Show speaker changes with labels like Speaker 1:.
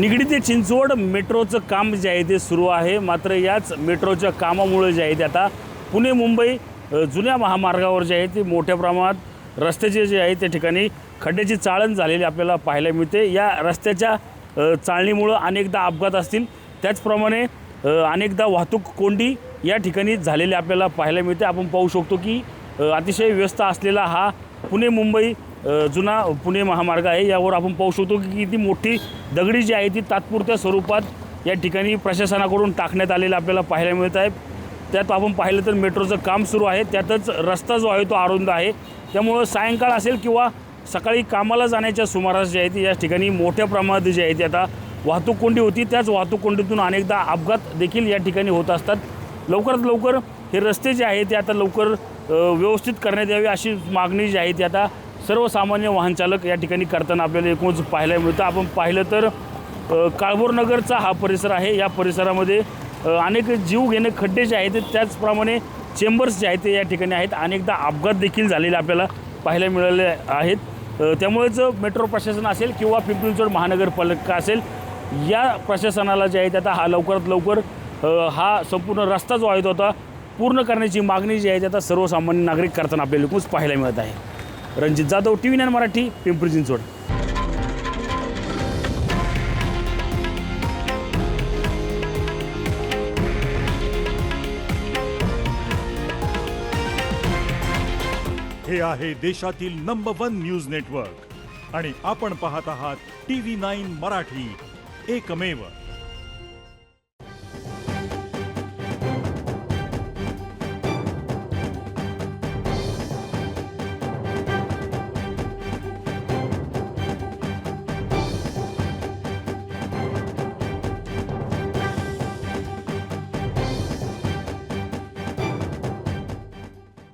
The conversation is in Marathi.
Speaker 1: निगडी ते चिंचवड मेट्रोचं काम जे आहे ते सुरू आहे। मात्र याच मेट्रोच्या कामामुळे जे आहे ते आता पुणे मुंबई जुन्या महामार्गावर जे आहे ते मोठ्या प्रमाणात रस्त्याचे जे आहे त्या ठिकाणी खड्ड्याची चाळण झालेली आपल्याला पाहायला मिळते। या रस्त्याच्या चाळणीमुळे अनेकदा अपघात असतील, त्याचप्रमाणे अनेकदा वाहतूक कोंडी या ठिकाणी झालेली आपल्याला पाहायला मिळते। आपण पाहू शकतो की अतिशय व्यस्त असलेला हा पुणे मुंबई जुना पुणे महामार्ग आहे। यावर आपण पाहू शकतो की किती मोठी दगडी जी आहे ती तात्पुरत्या स्वरूपात या ठिकाणी प्रशासनाकडून टाकण्यात आलेलं आपल्याला पाहायला मिळत आहे। त्यात आपण पाहिलं तर मेट्रोचं काम सुरू आहे, त्यातच रस्ता जो आहे तो अरुंद आहे। त्यामुळं सायंकाळ असेल किंवा सकाळी कामाला जाण्याच्या सुमारास जे आहे ते या ठिकाणी मोठ्या प्रमाणात जे आहे ते आता वाहतूक कोंडी होती। त्याच वाहतूक कोंडीतून अनेकदा अपघात देखील या ठिकाणी होत असतात। लवकरात लवकर हे रस्ते जे आहे ते आता लवकर व्यवस्थित करण्यात यावे अशी मागणी जी आहे ती आता सर्वसामान्य वाहन चालक या ठिकाणी करताना आपल्याला एकूणच पाहायला मिळतं। आपण पाहिलं तर काळभोरनगरचा हा परिसर आहे। या परिसरामध्ये अनेक जीव घेणे खड्डे जे आहेत त्याचप्रमाणे चेंबर्स जे आहेत ते या ठिकाणी आहेत। अनेकदा अपघात देखील झालेले आपल्याला पाहायला मिळाले आहेत। त्यामुळेच मेट्रो प्रशासन असेल किंवा पिंपरी चिंचवड महानगरपालिका असेल, या प्रशासनाला जे आहे ते आता हा लवकरात लवकर हा संपूर्ण रस्ता जो आहे तो आता पूर्ण करण्याची मागणी जी आहे ती आता सर्वसामान्य नागरिक करताना आपल्याला एकूणच पाहायला मिळत आहे। रणजित जाधव, TV9 मराठी, पिंपरी चिंचवड।
Speaker 2: हे आहे देशातील नंबर 1 न्यूज नेटवर्क आणि आपण पाहत आहात TV9 मराठी, एकमेव।